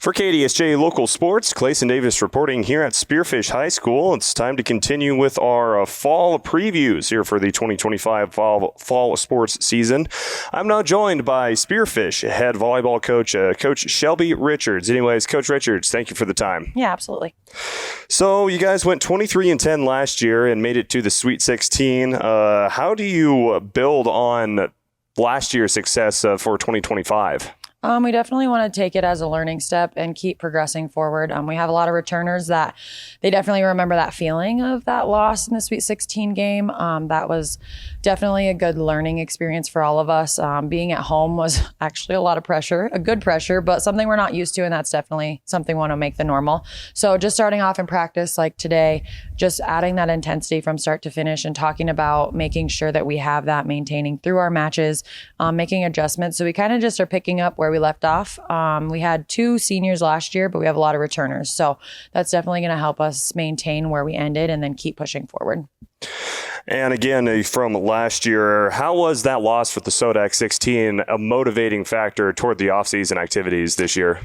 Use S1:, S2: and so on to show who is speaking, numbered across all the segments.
S1: For KDSJ Local Sports, Clayson Davis reporting here at Spearfish High School. It's time to continue with our fall previews here for the 2025 fall sports season. I'm now joined by Spearfish head volleyball coach, Coach Shelbie Richards. Anyways, Coach Richards, thank you for the time.
S2: Yeah, absolutely.
S1: So you guys went 23-10 last year and made it to the Sweet 16. How do you build on last year's success for 2025?
S2: We definitely want to take it as a learning step and keep progressing forward. We have a lot of returners that they definitely remember that feeling of that loss in the Sweet 16 game. That was definitely a good learning experience for all of us. Being at home was actually a lot of pressure, a good pressure, but something we're not used to, and that's definitely something we want to make the normal. So just starting off in practice like today, just adding that intensity from start to finish and talking about making sure that we have that maintaining through our matches, making adjustments. So we kind of just are picking up where we left off. We had 2 seniors last year, but we have a lot of returners. So that's definitely going to help us maintain where we ended and then keep pushing forward.
S1: And again, from last year, how was that loss with the Sodak 16 a motivating factor toward the offseason activities this year?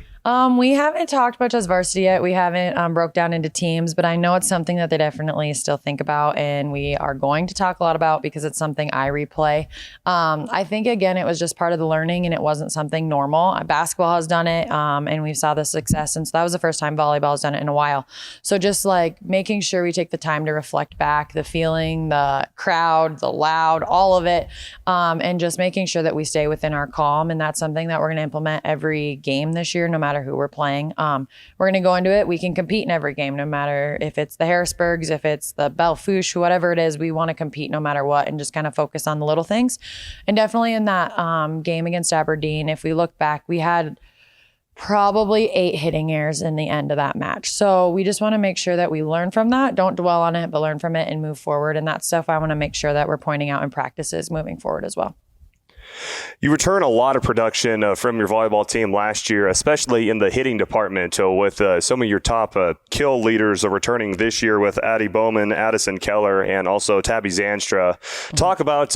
S2: We haven't talked much as varsity yet. We haven't broke down into teams, but I know it's something that they definitely still think about, and we are going to talk a lot about because it's something I replay. I think, again, it was just part of the learning, and it wasn't something normal. Basketball has done it, and we saw the success, and so that was the first time volleyball has done it in a while. So just like making sure we take the time to reflect back, the feeling, the crowd, the loud, all of it, and just making sure that we stay within our calm, and that's something that we're going to implement every game this year, no matter who we're playing. We're going to go into it. We can compete in every game, no matter if it's the Harrisburgs, if it's the Belfouche, whatever it is, we want to compete no matter what and just kind of focus on the little things. And definitely in that game against Aberdeen, if we look back, we had probably 8 hitting errors in the end of that match. So we just want to make sure that we learn from that, don't dwell on it, but learn from it and move forward. And that stuff I want to make sure that we're pointing out in practices moving forward as well.
S1: You return a lot of production from your volleyball team last year, especially in the hitting department, with some of your top kill leaders returning this year with Addie Bowman, Addison Keller, and also Tabby Zanstra. Talk about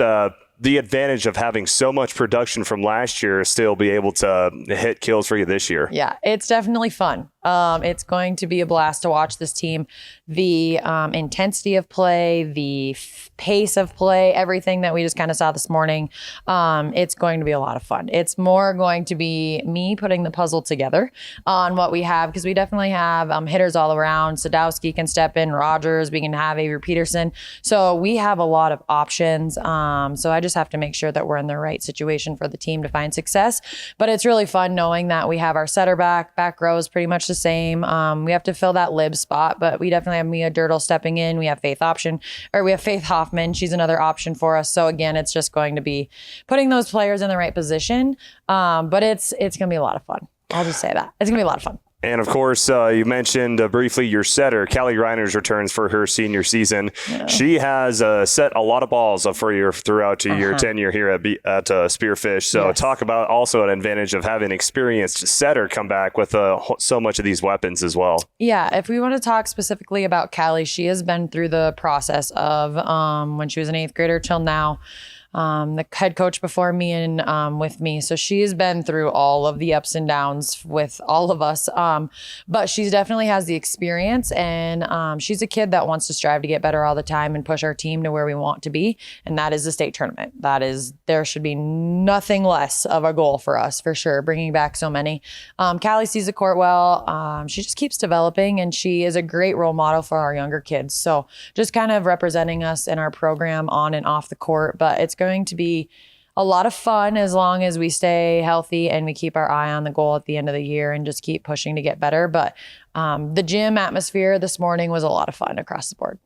S1: the advantage of having so much production from last year still be able to hit kills for you this year.
S2: Yeah, it's definitely fun. It's going to be a blast to watch this team. The intensity of play, the pace of play, everything that we just kind of saw this morning, it's going to be a lot of fun. It's more going to be me putting the puzzle together on what we have, because we definitely have hitters all around. Sadowski can step in, Rogers, we can have Avery Peterson. So we have a lot of options. So I just have to make sure that we're in the right situation for the team to find success. But it's really fun knowing that we have our setter back row is pretty much the same. We have to fill that lib spot, but we definitely have Mia Dirtle stepping in. We have Faith Hoffman. She's another option for us. So again, it's just going to be putting those players in the right position. But it's going to be a lot of fun. I'll just say that. It's going to be a lot of fun.
S1: And, of course, you mentioned briefly your setter, Callie Reiners, returns for her senior season. Yeah. She has set a lot of balls for you throughout your tenure here at Spearfish. So yes. Talk about also an advantage of having an experienced setter come back with so much of these weapons as well.
S2: Yeah, if we want to talk specifically about Callie, she has been through the process of when she was an 8th grader till now. The head coach before me and with me. So she's been through all of the ups and downs with all of us. But she definitely has the experience, and she's a kid that wants to strive to get better all the time and push our team to where we want to be. And that is the state tournament. There should be nothing less of a goal for us, for sure, bringing back so many. Callie sees the court well. She just keeps developing, and she is a great role model for our younger kids. So just kind of representing us in our program on and off the court. But it's going to be a lot of fun as long as we stay healthy and we keep our eye on the goal at the end of the year and just keep pushing to get better. But the gym atmosphere this morning was a lot of fun across the board.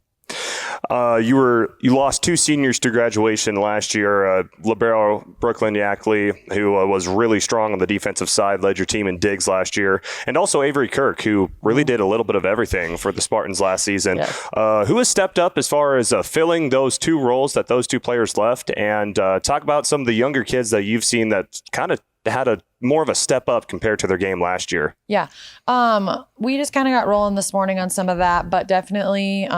S1: You lost 2 seniors to graduation last year. Libero Brooklyn Yackley, who was really strong on the defensive side, led your team in digs last year, and also Avery Kirk, who really did a little bit of everything for the Spartans last season. Yes. Who has stepped up as far as filling those 2 roles that those 2 players left, and talk about some of the younger kids that you've seen that kind of had a more of a step up compared to their game last year?
S2: Yeah. We just kind of got rolling this morning on some of that, but definitely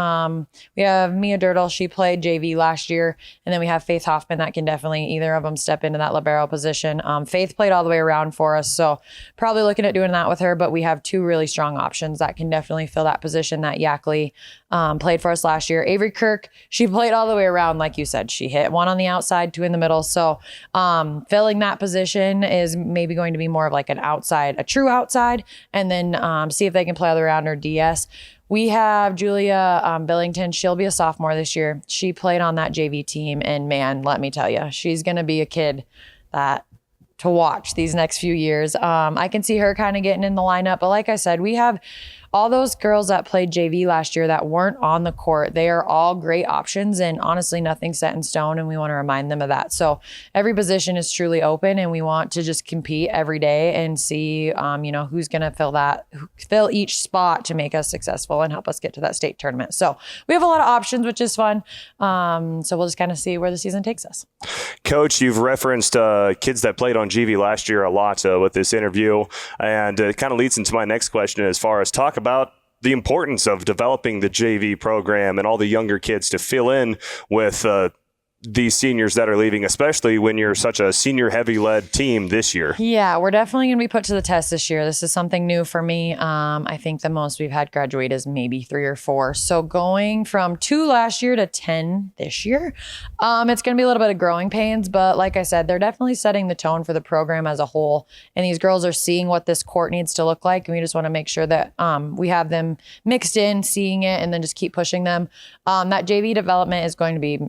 S2: we have Mia Dirtle. She played JV last year. And then we have Faith Hoffman that can definitely either of them step into that libero position. Faith played all the way around for us. So probably looking at doing that with her, but we have two really strong options that can definitely fill that position that Yackley played for us last year. Avery Kirk, she played all the way around. Like you said, she hit one on the outside, two in the middle. So filling that position is maybe going to be more of like an outside, a true outside, and then see if they can play all the way around or DS. We have Julia Billington. She'll be a sophomore this year. She played on that JV team, and man, let me tell you, she's going to be a kid that to watch these next few years. I can see her kind of getting in the lineup, but like I said, we have all those girls that played JV last year that weren't on the court. They are all great options, and honestly, nothing's set in stone, and we want to remind them of that. So every position is truly open, and we want to just compete every day and see, who's going to fill each spot to make us successful and help us get to that state tournament. So we have a lot of options, which is fun. So we'll just kind of see where the season takes us.
S1: Coach, you've referenced kids that played on JV last year a lot with this interview, and it kind of leads into my next question as far as talk about the importance of developing the JV program and all the younger kids to fill in with these seniors that are leaving, especially when you're such a senior heavy led team this year.
S2: Yeah, we're definitely going to be put to the test this year. This is something new for me. I think the most we've had graduate is maybe 3 or 4. So going from 2 last year to 10 this year, it's going to be a little bit of growing pains. But like I said, they're definitely setting the tone for the program as a whole. And these girls are seeing what this court needs to look like. And we just want to make sure that we have them mixed in, seeing it, and then just keep pushing them. That JV development is going to be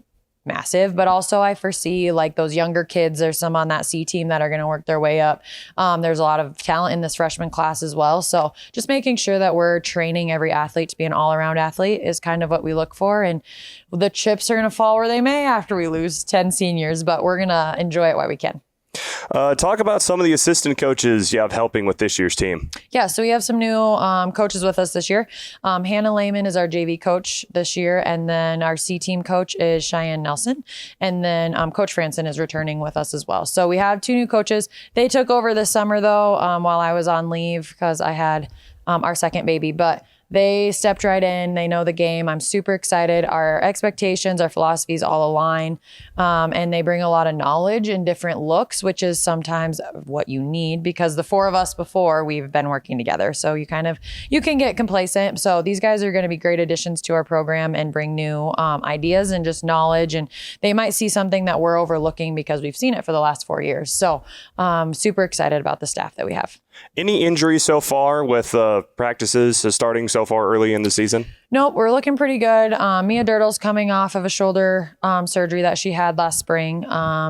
S2: massive, but also I foresee like those younger kids, there's some on that C team that are going to work their way up. There's a lot of talent in this freshman class as well. So just making sure that we're training every athlete to be an all-around athlete is kind of what we look for. And the chips are going to fall where they may after we lose 10 seniors, but we're going to enjoy it while we can.
S1: Talk about some of the assistant coaches you have helping with this year's team.
S2: Yeah, so we have some new coaches with us this year. Hannah Lehman is our JV coach this year, and then our C team coach is Cheyenne Nelson, and then Coach Franson is returning with us as well. So we have 2 new coaches. They took over this summer, though, while I was on leave because I had our second baby, but they stepped right in. They know the game. I'm super excited. Our expectations, our philosophies all align. And they bring a lot of knowledge and different looks, which is sometimes what you need because the 4 of us before we've been working together. So you can get complacent. So these guys are going to be great additions to our program and bring new ideas and just knowledge. And they might see something that we're overlooking because we've seen it for the last 4 years. So super excited about the staff that we have.
S1: Any injuries so far with practices starting so far early in the season?
S2: Nope, we're looking pretty good. Mia Dirtle's coming off of a shoulder surgery that she had last spring,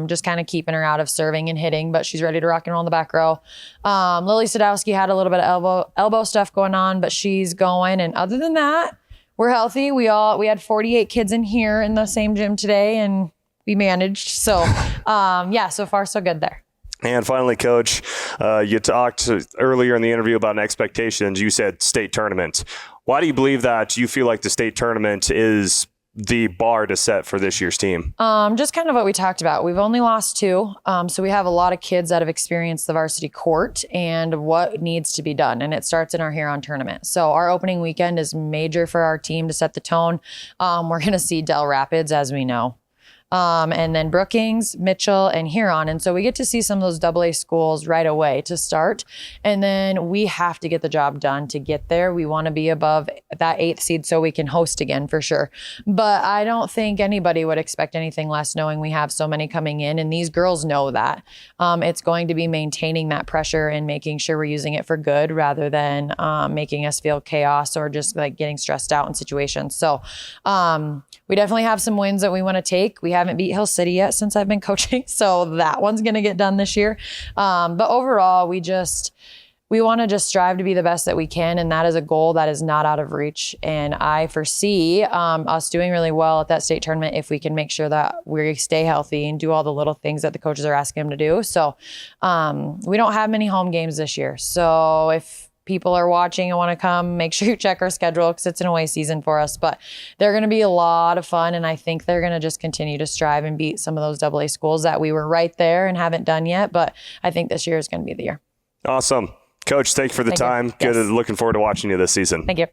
S2: just kind of keeping her out of serving and hitting, but she's ready to rock and roll in the back row. Lily Sadowski had a little bit of elbow stuff going on, but she's going. And other than that, we're healthy. We had 48 kids in here in the same gym today, and we managed. So so far so good there.
S1: And finally, Coach, you talked earlier in the interview about expectations. You said state tournament. Why do you believe that you feel like the state tournament is the bar to set for this year's team?
S2: Just kind of what we talked about. We've only lost 2. So we have a lot of kids that have experienced the varsity court and what needs to be done. And it starts in our Huron tournament. So our opening weekend is major for our team to set the tone. We're going to see Del Rapids, as we know. And then Brookings, Mitchell, and Huron. And so we get to see some of those AA schools right away to start. And then we have to get the job done to get there. We want to be above that 8th seed so we can host again for sure. But I don't think anybody would expect anything less knowing we have so many coming in. And these girls know that. It's going to be maintaining that pressure and making sure we're using it for good rather than making us feel chaos or just like getting stressed out in situations. So we definitely have some wins that we want to take. We haven't beat Hill City yet since I've been coaching, so that one's going to get done this year. But overall, we want to just strive to be the best that we can, and that is a goal that is not out of reach. And I foresee us doing really well at that state tournament if we can make sure that we stay healthy and do all the little things that the coaches are asking them to do. So we don't have many home games this year. So if people are watching and want to come, make sure you check our schedule because it's an away season for us. But they're going to be a lot of fun, and I think they're going to just continue to strive and beat some of those AA schools that we were right there and haven't done yet. But I think this year is going to be the year.
S1: Awesome. Coach, thank you for the time. Good. Looking forward to watching you this season.
S2: Thank you.